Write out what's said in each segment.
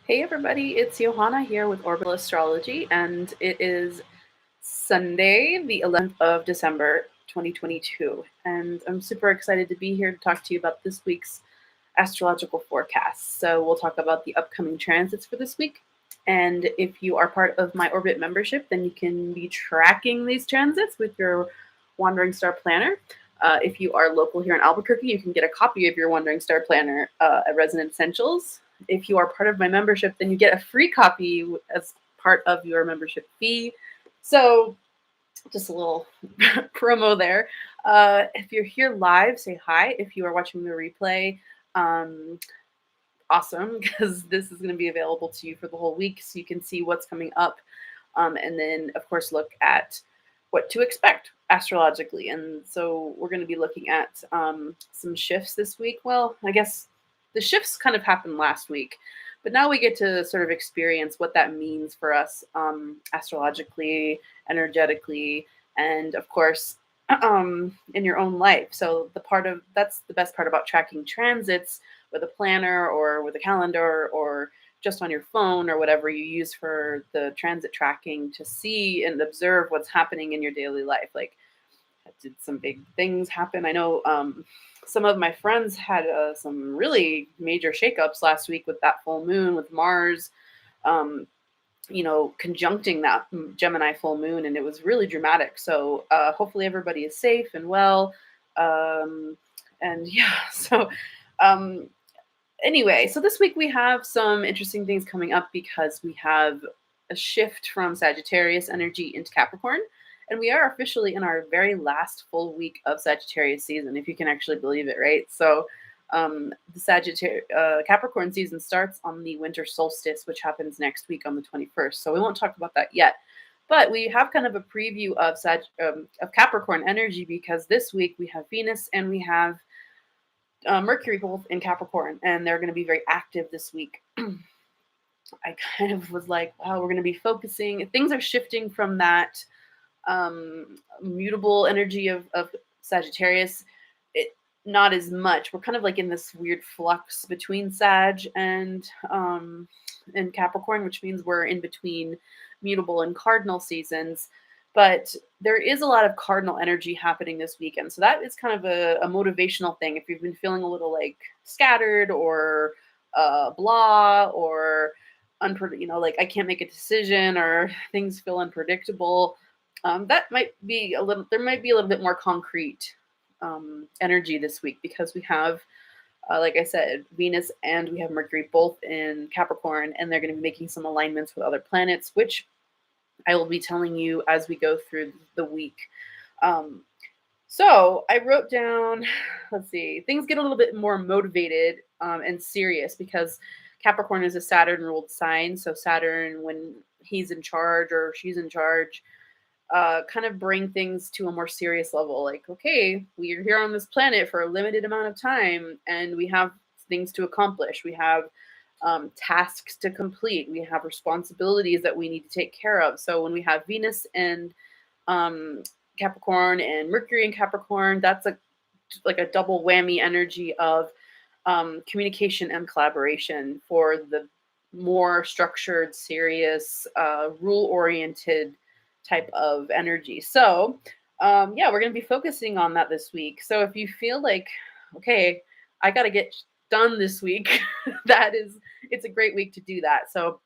Hey everybody, it's Johanna here with Orbital Astrology, and it is Sunday, the 11th of December, 2022. And I'm super excited to be here to talk to you about this week's astrological forecast. So, we'll talk about the upcoming transits for this week. And if you are part of my Orbit membership, then you can be tracking these transits with your Wandering Star Planner. If you are local here in Albuquerque, you can get a copy of your Wandering Star Planner at Resonant Essentials. If you are part of my membership, then you get a free copy as part of your membership fee. So, just a little promo there. If you're here live, say hi. If you are watching the replay, um, awesome, because this is going to be available to you for the whole week so you can see what's coming up. And then, of course, look at what to expect astrologically. And so we're going to be looking at some shifts this week. Well, I guess the shifts kind of happened last week, but now we get to sort of experience what that means for us astrologically, energetically, and of course, in your own life. So that's the best part about tracking transits with a planner or with a calendar or just on your phone or whatever you use for the transit tracking to see and observe what's happening in your daily life. Like, did some big things happen? I know some of my friends had some really major shakeups last week with that full moon with Mars, um, conjuncting that Gemini full moon, and it was really dramatic. So hopefully everybody is safe and well. And yeah, so um, anyway, so this week we have some interesting things coming up because we have a shift from Sagittarius energy into Capricorn. And we are officially in our very last full week of Sagittarius season, if you can actually believe it, right? So the Capricorn season starts on the winter solstice, which happens next week on the 21st. So we won't talk about that yet. But we have kind of a preview of Capricorn energy because this week we have Venus and we have Mercury both in Capricorn, and they're going to be very active this week. I kind of was like, wow, we're going to be focusing. Things are shifting from that mutable energy of Sagittarius. Not as much. We're kind of like in this weird flux between Sag and Capricorn, which means we're in between mutable and cardinal seasons. But there is a lot of cardinal energy happening this weekend. So that is kind of a motivational thing. If you've been feeling a little like scattered or blah or like I can't make a decision or things feel unpredictable, that might be there might be a little bit more concrete energy this week because we have, like I said, Venus and we have Mercury both in Capricorn, and they're going to be making some alignments with other planets, which I will be telling you as we go through the week. So I wrote down, let's see, things get a little bit more motivated and serious because Capricorn is a Saturn ruled sign. So Saturn, when he's in charge or she's in charge, kind of bring things to a more serious level. Like, okay, we are here on this planet for a limited amount of time and we have things to accomplish. We have tasks to complete. We have responsibilities that we need to take care of. So when we have Venus and Capricorn and Mercury in Capricorn, that's like a double whammy energy of communication and collaboration for the more structured, serious, rule-oriented type of energy. So yeah, we're going to be focusing on that this week. So if you feel like, okay, I got to get done this week, it's a great week to do that. So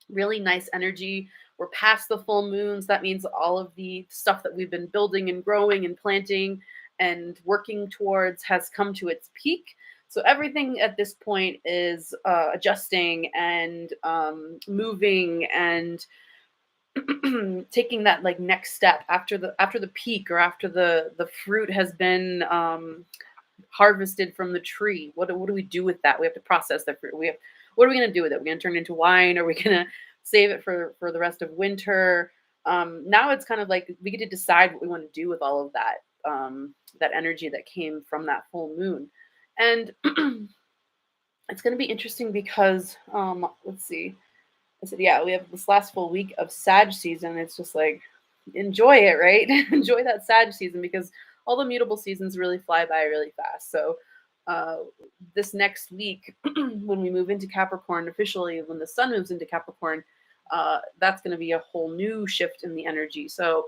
really nice energy. We're past the full moons. That means all of the stuff that we've been building and growing and planting and working towards has come to its peak. So everything at this point is adjusting and moving and taking that like next step after the peak or after the fruit has been harvested from the tree. What do we do with that? We have to process the fruit. What are we going to do with it? We're going to turn it into wine? Are we going to save it for the rest of winter? Now it's kind of like we get to decide what we want to do with all of that that energy that came from that full moon. And it's going to be interesting because let's see. I said, yeah, we have this last full week of Sag season. It's just like, enjoy it, right? Enjoy that Sag season because all the mutable seasons really fly by really fast. So uh, this next week, when we move into Capricorn officially, when the sun moves into Capricorn, that's going to be a whole new shift in the energy. So,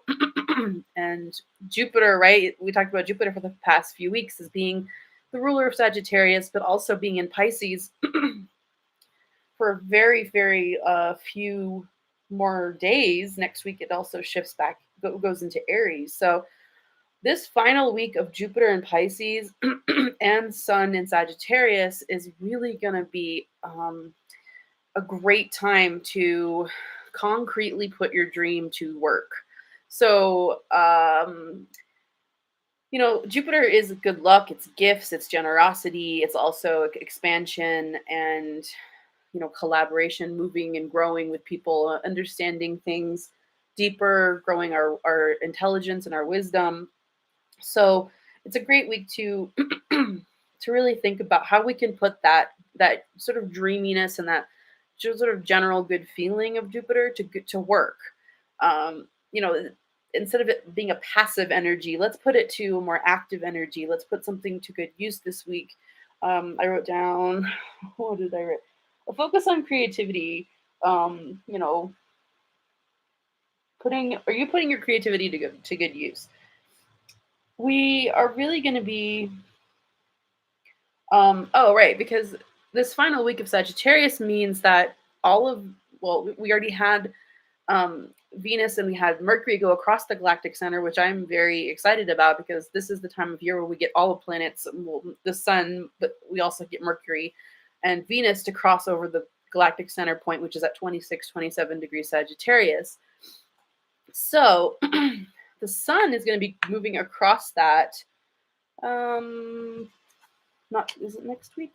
and Jupiter, right? We talked about Jupiter for the past few weeks as being the ruler of Sagittarius, but also being in Pisces for a very, very few more days. Next week, it also shifts back, goes into Aries. So, this final week of Jupiter in Pisces and Sun in Sagittarius is really going to be a great time to concretely put your dream to work. So, Jupiter is good luck, it's gifts, it's generosity, it's also expansion and, collaboration, moving and growing with people, understanding things deeper, growing our intelligence and our wisdom. So it's a great week to to really think about how we can put that sort of dreaminess and that sort of general good feeling of Jupiter to work. Um, you know, Instead of it being a passive energy, let's put it to a more active energy. Let's put something to good use this week. I wrote down, what did I write? A focus on creativity. Um, you know, are you putting your creativity to good use? We are really going to be oh, right, because this final week of Sagittarius means that all of, well, we already had Venus and we had Mercury go across the galactic center, which I'm very excited about because this is the time of year where we get all the planets, well, the sun, but we also get Mercury and Venus to cross over the galactic center point, which is at 26, 27 degrees Sagittarius. So the sun is going to be moving across that. Not, is it next week?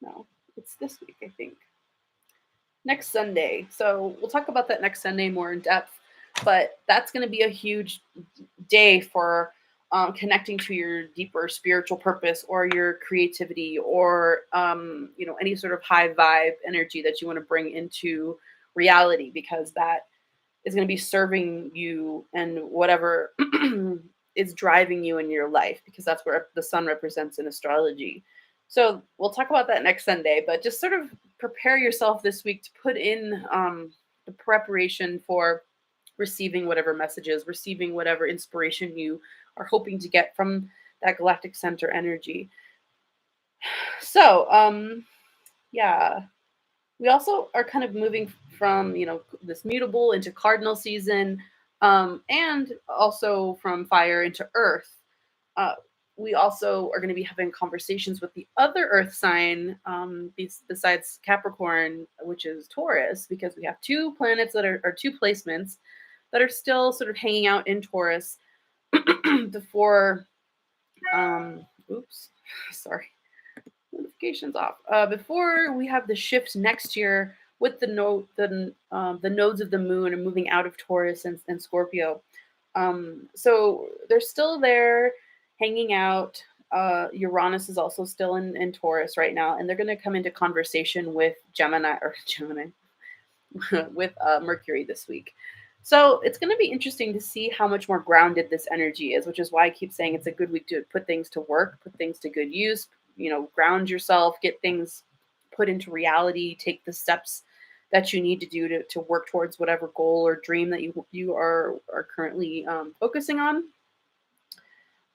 No, it's this week, I think. Next Sunday. So we'll talk about that next Sunday more in depth. But that's going to be a huge day for connecting to your deeper spiritual purpose or your creativity or any sort of high vibe energy that you want to bring into reality, because that is going to be serving you and whatever is driving you in your life, because that's where the sun represents in astrology. So we'll talk about that next Sunday, but just sort of prepare yourself this week to put in the preparation for receiving whatever messages, receiving whatever inspiration you are hoping to get from that galactic center energy. So, yeah, we also are kind of moving from this mutable into cardinal season, and also from fire into earth. uh, we also are going to be having conversations with the other earth sign, besides Capricorn, which is Taurus, because we have two planets that are two placements that are still sort of hanging out in Taurus before oops, sorry, notifications off. Before we have the shift next year with the nodes of the moon are moving out of Taurus and Scorpio. So they're still there, hanging out. Uranus is also still in Taurus right now, and they're going to come into conversation with Gemini, with Mercury this week. So it's going to be interesting to see how much more grounded this energy is, which is why I keep saying it's a good week to put things to work, put things to good use, ground yourself, get things put into reality, take the steps that you need to do to work towards whatever goal or dream that you are currently focusing on.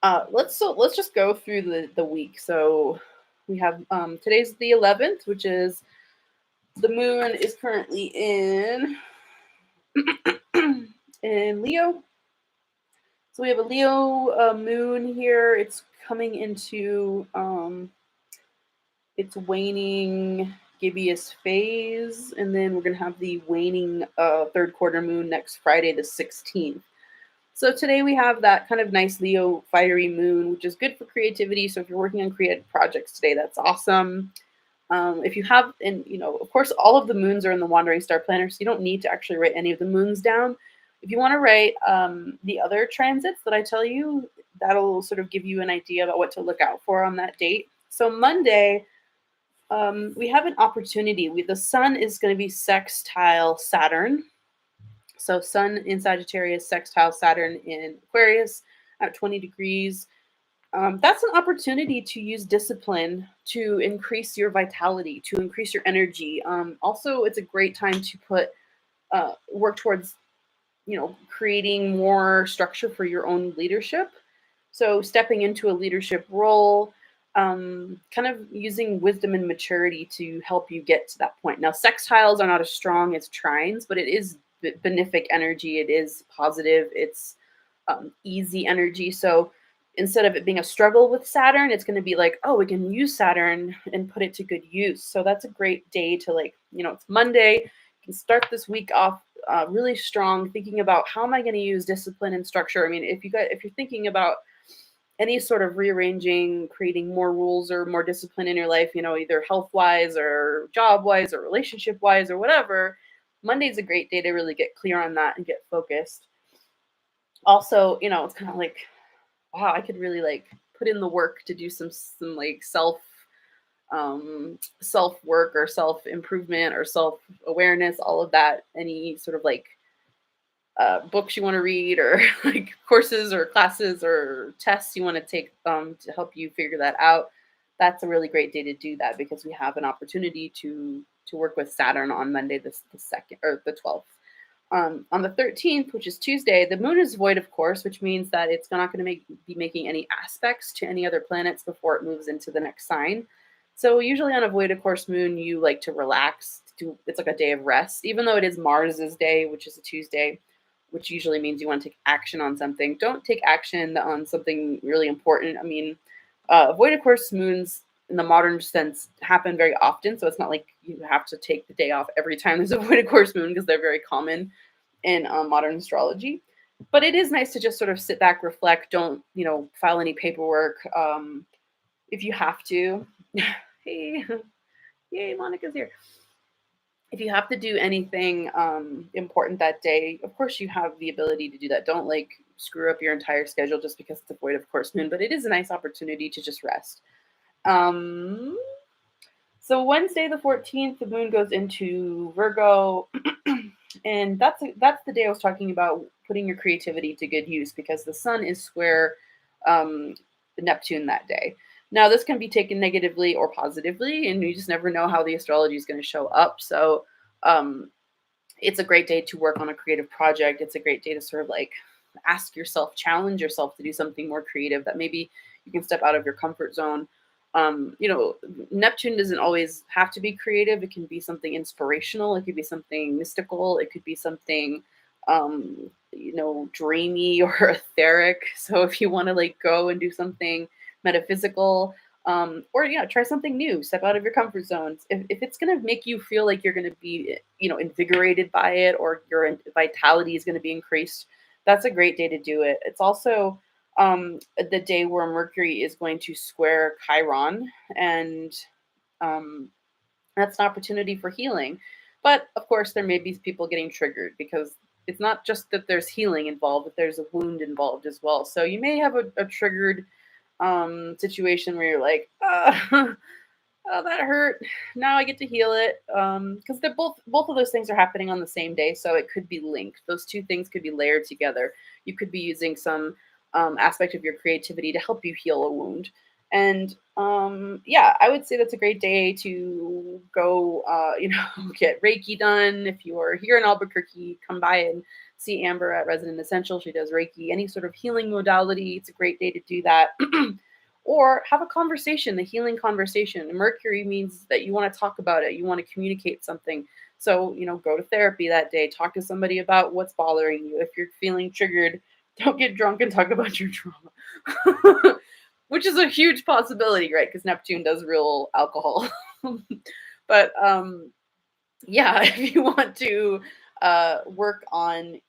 Let's just go through the week. So we have today's the 11th, which is the moon is currently in in Leo. So we have a Leo moon here. It's coming into its waning gibbous phase, and then we're going to have the waning third quarter moon next Friday, the 16th. So today we have that kind of nice Leo fiery moon, which is good for creativity. So if you're working on creative projects today, that's awesome. If you have, and of course, all of the moons are in the Wandering Star Planner, so you don't need to actually write any of the moons down. If you want to write the other transits that I tell you, that'll sort of give you an idea about what to look out for on that date. So Monday, we have an opportunity. The sun is going to be sextile Saturn. So sun in Sagittarius, sextile Saturn in Aquarius at 20 degrees. That's an opportunity to use discipline to increase your vitality, to increase your energy. Also, it's a great time to put work towards creating more structure for your own leadership. So stepping into a leadership role, kind of using wisdom and maturity to help you get to that point. Now, sextiles are not as strong as trines, but it is benefic energy. It is positive. It's easy energy. So instead of it being a struggle with Saturn, it's going to be like, oh, we can use Saturn and put it to good use. So that's a great day to, like, it's Monday. You can start this week off really strong, thinking about how am I going to use discipline and structure. I mean, if you're thinking about any sort of rearranging, creating more rules or more discipline in your life, either health wise or job wise or relationship wise or whatever, Monday's a great day to really get clear on that and get focused. Also, it's kind of like, wow, I could really like put in the work to do some like self work or self improvement or self awareness, all of that. Any sort of like books you want to read or like courses or classes or tests you want to take to help you figure that out. That's a really great day to do that because we have an opportunity to work with Saturn on Monday, the second or the 12th. On the 13th, which is Tuesday, the moon is void, of course, which means that it's not going to be making any aspects to any other planets before it moves into the next sign. So usually on a void, of course, moon, you like to relax. It's like a day of rest, even though it is Mars's day, which is a Tuesday, which usually means you want to take action on something. Don't take action on something really important. I mean, void, of course, moons in the modern sense happen very often. So it's not like you have to take the day off every time there's a void, of course, moon because they're very common in modern astrology. But it is nice to just sort of sit back, reflect. Don't file any paperwork if you have to. Hey, yay, Monica's here. If you have to do anything important that day, of course you have the ability to do that. Don't like screw up your entire schedule just because it's a void, of course, moon. But it is a nice opportunity to just rest. Um, so Wednesday the 14th, the moon goes into Virgo, and that's the day I was talking about putting your creativity to good use because the sun is square Neptune that day. Now, this can be taken negatively or positively, and you just never know how the astrology is going to show up. So, it's a great day to work on a creative project. It's a great day to sort of like ask yourself, challenge yourself to do something more creative that maybe you can step out of your comfort zone. Neptune doesn't always have to be creative. It can be something inspirational. It could be something mystical. It could be something, dreamy or etheric. So if you want to like go and do something metaphysical, or try something new, step out of your comfort zones. If it's going to make you feel like you're going to be, invigorated by it, or your vitality is going to be increased, that's a great day to do it. It's also the day where Mercury is going to square Chiron, and that's an opportunity for healing. But of course, there may be people getting triggered because it's not just that there's healing involved, but there's a wound involved as well. So you may have a triggered situation where you're like, oh, that hurt. Now I get to heal it. Because they're both of those things are happening on the same day, so it could be linked. Those two things could be layered together. You could be using some aspect of your creativity to help you heal a wound. And yeah, I would say that's a great day to go, get Reiki done. If you are here in Albuquerque, come by and see Amber at Resonant Essential. She does Reiki, any sort of healing modality. It's a great day to do that. Or have a conversation, the healing conversation. Mercury means that you want to talk about it. You want to communicate something. So, go to therapy that day. Talk to somebody about what's bothering you. If you're feeling triggered, don't get drunk and talk about your trauma. Which is a huge possibility, right? Because Neptune does real alcohol. But yeah, if you want to work on,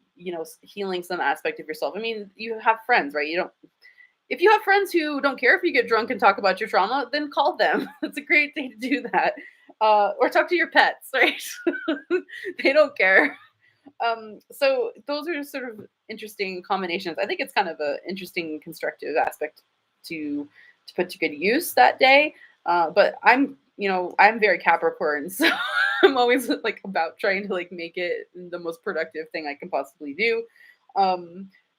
healing some aspect of yourself. I mean, you have friends, right? If you have friends who don't care if you get drunk and talk about your trauma, then call them. It's a great day to do that. Or talk to your pets, right? They don't care. So those are sort of interesting combinations. I think it's kind of an interesting constructive aspect to put to good use that day. But I'm very Capricorn, so I'm always like about trying to like make it the most productive thing I can possibly do.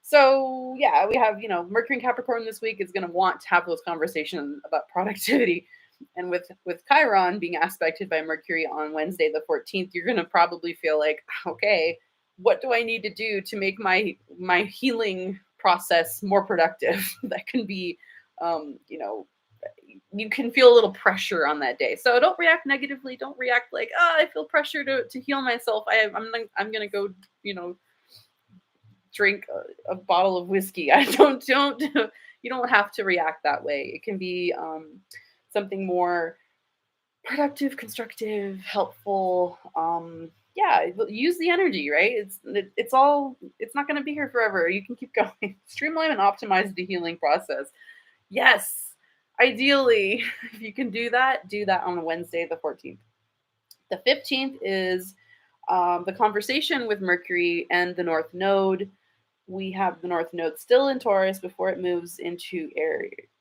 So yeah, we have, Mercury and Capricorn this week is going to want to have those conversations about productivity. And with Chiron being aspected by Mercury on Wednesday the 14th, you're going to probably feel like, okay, what do I need to do to make my healing process more productive? That can be, you can feel a little pressure on that day. So don't react negatively. Don't react like, oh, I feel pressure to heal myself. I'm gonna go, drink a bottle of whiskey. I don't you don't have to react that way. It can be something more productive, constructive, helpful. Yeah, use the energy, right? It's not going to be here forever. You can keep going. Streamline and optimize the healing process. Yes, ideally, if you can do that on Wednesday the 14th. The 15th is the conversation with Mercury and the North Node. We have the North Node still in Taurus before it moves into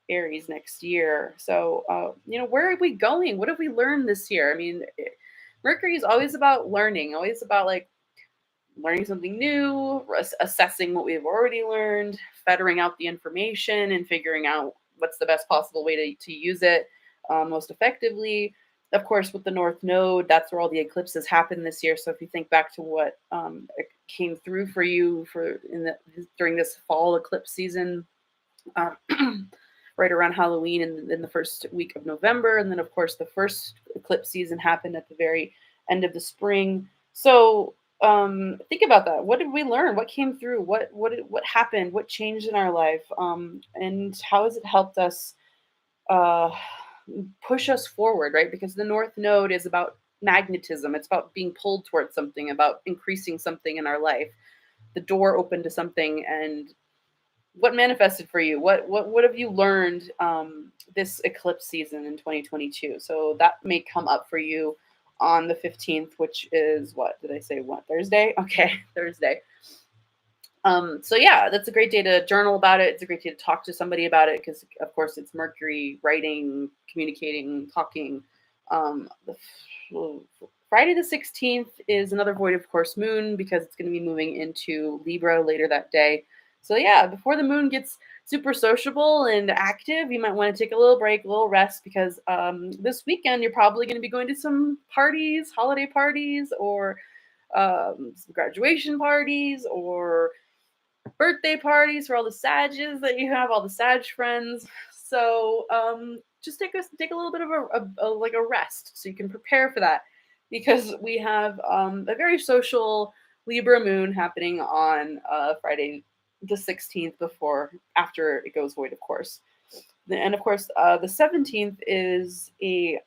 Aries next year. So, where are we going? What have we learned this year? I mean, Mercury is always about learning, always about like learning something new, assessing what we've already learned, fettering out the information, and figuring out what's the best possible way to use it most effectively. Of course, with the North Node, that's where all the eclipses happen this year. So if you think back to what came through for you during this fall eclipse season, uh, right around Halloween and in the first week of November, and then of course the first eclipse season happened at the very end of the spring. So think about that. What did we learn? What came through? What happened? What changed in our life? And how has it helped us uh, push us forward? Right, because the North Node is about magnetism. It's about being pulled towards something, about increasing something in our life. The door open to something, and what manifested for you? What have you learned this eclipse season in 2022? So that may come up for you on the 15th, which is what did I say? What, Thursday? Okay, Thursday. So yeah, that's a great day to journal about it. It's a great day to talk to somebody about it because, of course, it's Mercury, writing, communicating, talking. Friday the 16th is another void of course moon because it's going to be moving into Libra later that day. So yeah, before the moon gets super sociable and active, you might want to take a little break, a little rest because this weekend you're probably going to be going to some parties, holiday parties, or some graduation parties, or birthday parties for all the Sages that you have, all the Sag friends. So just take a little bit of a rest so you can prepare for that because we have a very social Libra moon happening on Friday the 16th after it goes void, of course. And of course, the 17th is a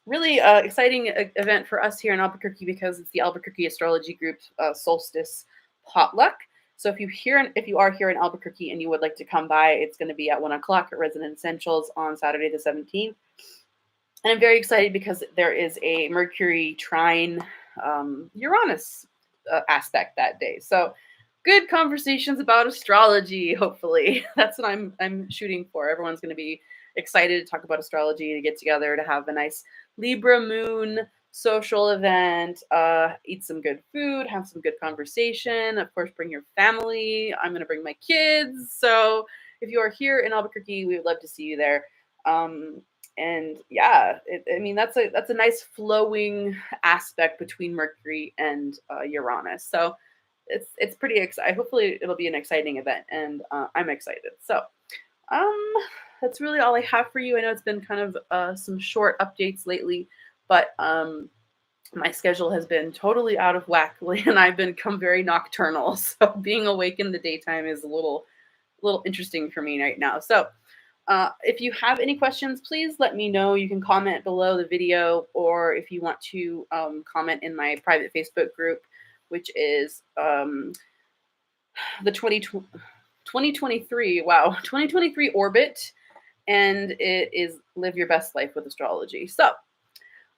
really exciting event for us here in Albuquerque because it's the Albuquerque Astrology Group's solstice potluck. So if you are here in Albuquerque and you would like to come by, it's going to be at 1 o'clock at Resonant Essentials on Saturday the 17th. And I'm very excited because there is a Mercury trine Uranus aspect that day. So good conversations about astrology. Hopefully, that's what I'm shooting for. Everyone's going to be excited to talk about astrology, to get together, to have a nice Libra moon social event, eat some good food, have some good conversation. Of course, bring your family. I'm going to bring my kids. So if you are here in Albuquerque, we would love to see you there. And yeah, I mean that's a nice flowing aspect between Mercury and Uranus. So it's pretty exciting. Hopefully, it'll be an exciting event, and I'm excited. So that's really all I have for you. I know it's been kind of some short updates lately, but my schedule has been totally out of whack, and I've become very nocturnal. So being awake in the daytime is a little interesting for me right now. So if you have any questions, please let me know. You can comment below the video, or if you want to comment in my private Facebook group, which is the 2023, wow, 2023 Orbit, and it is Live Your Best Life with Astrology. So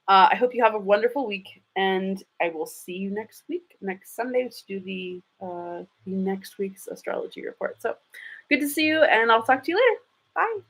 I hope you have a wonderful week, and I will see you next week, next Sunday, to do the next week's astrology report. So good to see you, and I'll talk to you later. Bye.